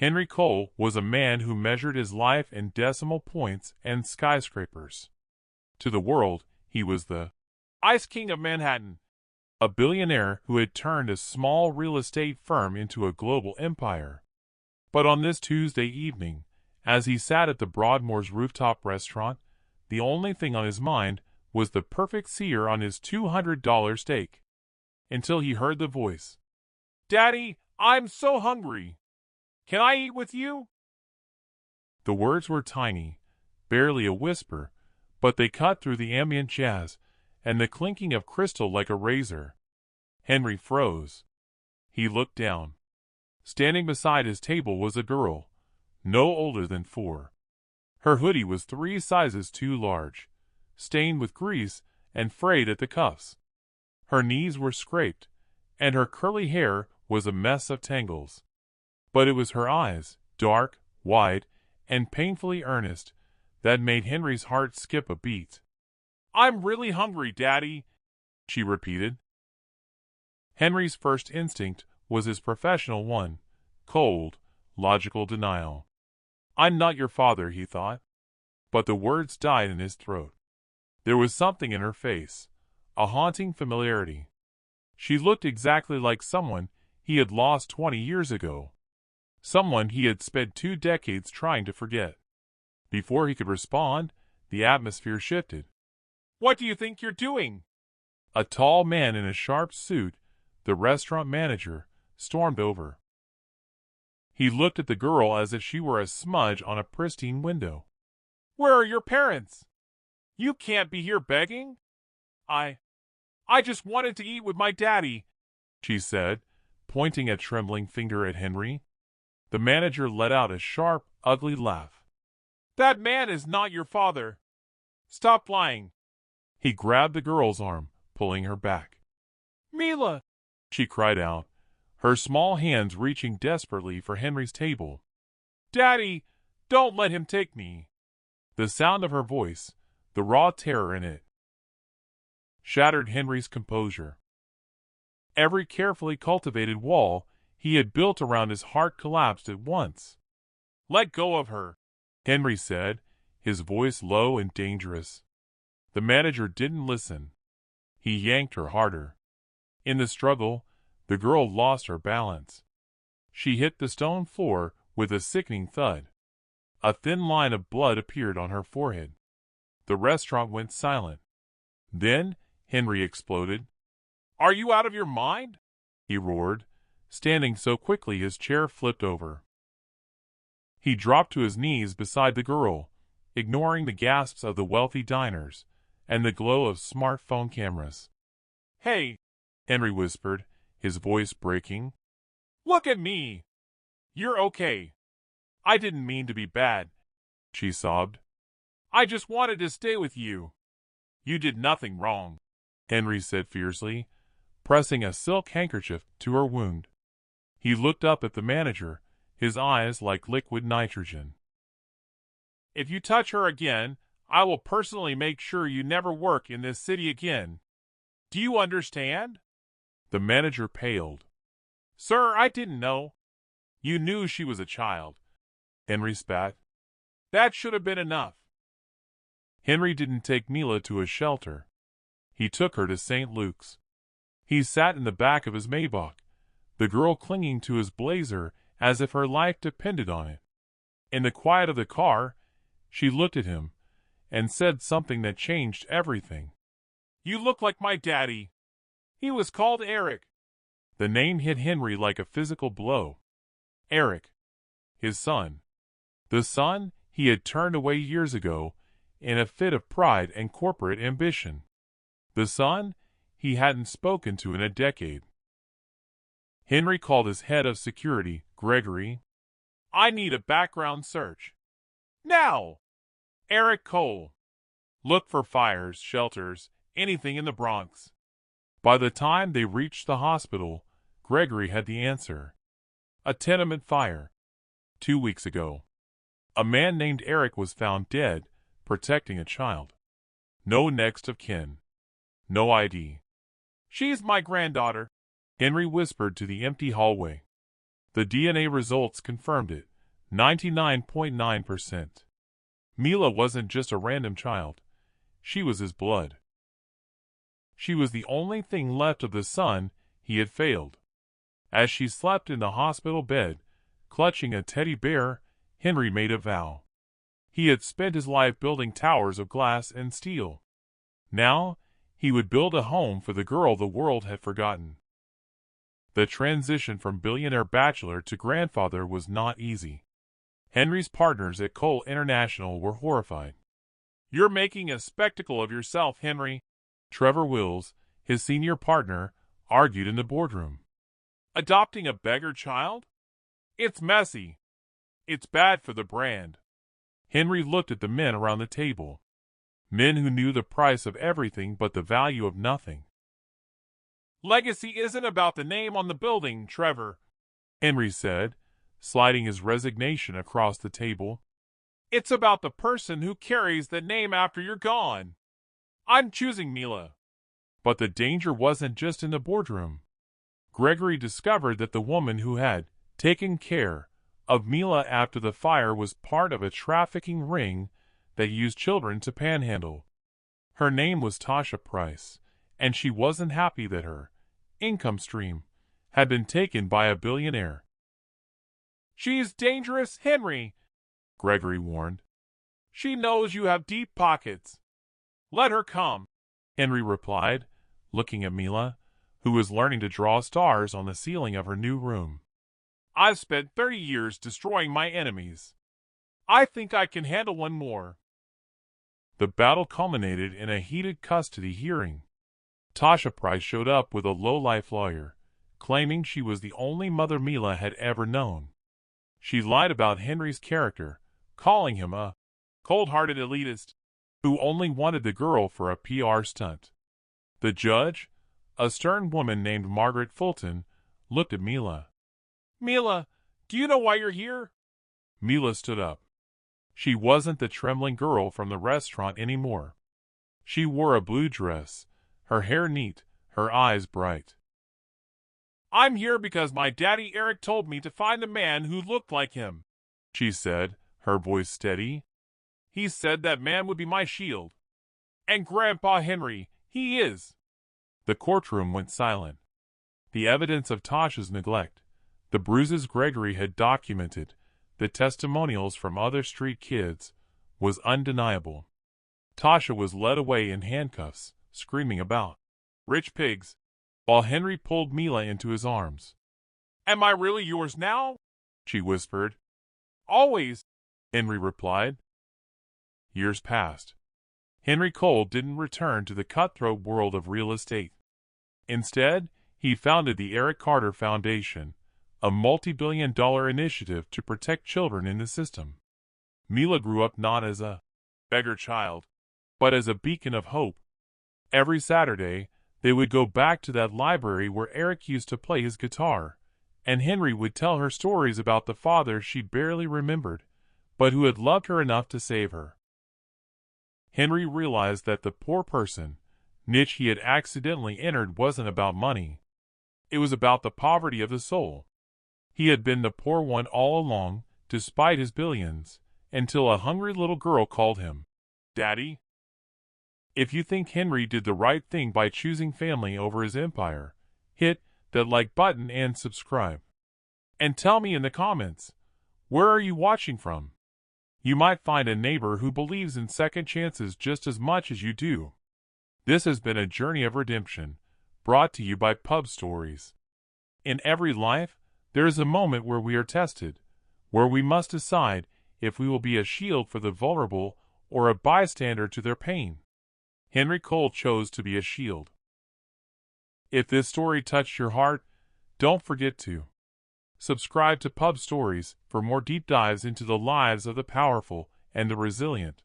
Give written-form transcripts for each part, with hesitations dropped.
Henry Cole was a man who measured his life in decimal points and skyscrapers. To the world, he was the Ice King of Manhattan, a billionaire who had turned a small real estate firm into a global empire. But on this Tuesday evening, as he sat at the Broadmoor's rooftop restaurant, the only thing on his mind was the perfect sear on his $200 steak. Until he heard the voice. "Daddy, I'm so hungry. Can I eat with you?" The words were tiny, barely a whisper, but they cut through the ambient jazz and the clinking of crystal like a razor. Henry froze. He looked down. Standing beside his table was a girl, no older than 4. Her hoodie was 3 sizes too large, stained with grease and frayed at the cuffs. Her knees were scraped, and her curly hair was a mess of tangles. But it was her eyes, dark, wide, and painfully earnest, that made Henry's heart skip a beat. "I'm really hungry, Daddy," she repeated. Henry's first instinct was his professional one, cold, logical denial. "I'm not your father," he thought. But the words died in his throat. There was something in her face, a haunting familiarity. She looked exactly like someone he had lost 20 years ago. Someone he had spent 2 decades trying to forget. Before he could respond, the atmosphere shifted. "What do you think you're doing?" A tall man in a sharp suit, the restaurant manager, stormed over. He looked at the girl as if she were a smudge on a pristine window. "Where are your parents? You can't be here begging." I just wanted to eat with my daddy," she said, pointing a trembling finger at Henry. The manager let out a sharp, ugly laugh. "That man is not your father. Stop lying." He grabbed the girl's arm, pulling her back. "Mila!" she cried out, her small hands reaching desperately for Henry's table. "Daddy, don't let him take me." The sound of her voice, the raw terror in it, shattered Henry's composure. Every carefully cultivated wall he had built around his heart collapsed at once. "Let go of her," Henry said, his voice low and dangerous. The manager didn't listen. He yanked her harder. In the struggle, the girl lost her balance. She hit the stone floor with a sickening thud. A thin line of blood appeared on her forehead. The restaurant went silent. Then Henry exploded. "Are you out of your mind?" he roared, standing so quickly his chair flipped over. He dropped to his knees beside the girl, ignoring the gasps of the wealthy diners and the glow of smartphone cameras. "Hey," Henry whispered, his voice breaking. "Look at me. You're okay." "I didn't mean to be bad," she sobbed. "I just wanted to stay with you." "You did nothing wrong," Henry said fiercely, pressing a silk handkerchief to her wound. He looked up at the manager, his eyes like liquid nitrogen. "If you touch her again, I will personally make sure you never work in this city again. Do you understand?" The manager paled. "Sir, I didn't know." "You knew she was a child," Henry spat. "That should have been enough." Henry didn't take Mila to a shelter. He took her to St. Luke's. He sat in the back of his Maybach, the girl clinging to his blazer as if her life depended on it. In the quiet of the car, she looked at him and said something that changed everything. "You look like my daddy. He was called Eric." The name hit Henry like a physical blow. Eric, his son. The son he had turned away years ago in a fit of pride and corporate ambition. The son he hadn't spoken to in a decade. Henry called his head of security, Gregory. "I need a background search. Now! Eric Cole. Look for fires, shelters, anything in the Bronx." By the time they reached the hospital, Gregory had the answer. A tenement fire. 2 weeks ago. A man named Eric was found dead, protecting a child. No next of kin. No ID. "She's my granddaughter," Henry whispered to the empty hallway. The DNA results confirmed it. 99.9%. Mila wasn't just a random child. She was his blood. She was the only thing left of the son he had failed. As she slept in the hospital bed, clutching a teddy bear, Henry made a vow. He had spent his life building towers of glass and steel. Now, he would build a home for the girl the world had forgotten. The transition from billionaire bachelor to grandfather was not easy. Henry's partners at Cole International were horrified. "You're making a spectacle of yourself, Henry," Trevor Wills, his senior partner, argued in the boardroom. "Adopting a beggar child? It's messy. It's bad for the brand." Henry looked at the men around the table. Men who knew the price of everything but the value of nothing. "Legacy isn't about the name on the building, Trevor," Henry said, sliding his resignation across the table. "It's about the person who carries the name after you're gone. I'm choosing Mila." But the danger wasn't just in the boardroom. Gregory discovered that the woman who had taken care of Mila after the fire was part of a trafficking ring that used children to panhandle. Her name was Tasha Price, and she wasn't happy that her income stream had been taken by a billionaire. "She's dangerous, Henry," Gregory warned. "She knows you have deep pockets. Let her come," Henry replied, looking at Mila, who was learning to draw stars on the ceiling of her new room. "I've spent 30 years destroying my enemies. I think I can handle one more." The battle culminated in a heated custody hearing. Tasha Price showed up with a low-life lawyer, claiming she was the only mother Mila had ever known. She lied about Henry's character, calling him a cold-hearted elitist who only wanted the girl for a PR stunt. The judge, a stern woman named Margaret Fulton, looked at Mila. "Mila, do you know why you're here?" Mila stood up. She wasn't the trembling girl from the restaurant anymore. She wore a blue dress, her hair neat, her eyes bright. "I'm here because my daddy Eric told me to find a man who looked like him," she said, her voice steady. "He said that man would be my shield. And Grandpa Henry, he is." The courtroom went silent. The evidence of Tasha's neglect, the bruises Gregory had documented, the testimonials from other street kids, was undeniable. Tasha was led away in handcuffs, screaming about rich pigs, while Henry pulled Mila into his arms. "Am I really yours now?" she whispered. "Always," Henry replied. Years passed. Henry Cole didn't return to the cutthroat world of real estate. Instead, he founded the Eric Carter Foundation, a multi-billion-dollar initiative to protect children in the system. Mila grew up not as a beggar child, but as a beacon of hope. Every Saturday, they would go back to that library where Eric used to play his guitar, and Henry would tell her stories about the father she barely remembered, but who had loved her enough to save her. Henry realized that the poor person niche he had accidentally entered wasn't about money. It was about the poverty of the soul. He had been the poor one all along, despite his billions, until a hungry little girl called him Daddy. If you think Henry did the right thing by choosing family over his empire, hit that like button and subscribe. And tell me in the comments, where are you watching from? You might find a neighbor who believes in second chances just as much as you do. This has been a journey of redemption, brought to you by Pub Stories. In every life, there is a moment where we are tested, where we must decide if we will be a shield for the vulnerable or a bystander to their pain. Henry Cole chose to be a shield. If this story touched your heart, don't forget to subscribe to Pub Stories for more deep dives into the lives of the powerful and the resilient.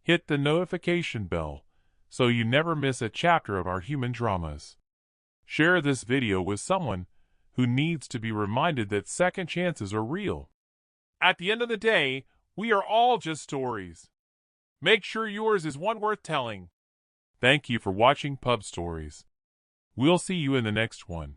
Hit the notification bell so you never miss a chapter of our human dramas. Share this video with someone who needs to be reminded that second chances are real. At the end of the day, we are all just stories. Make sure yours is one worth telling. Thank you for watching Pub Stories. We'll see you in the next one.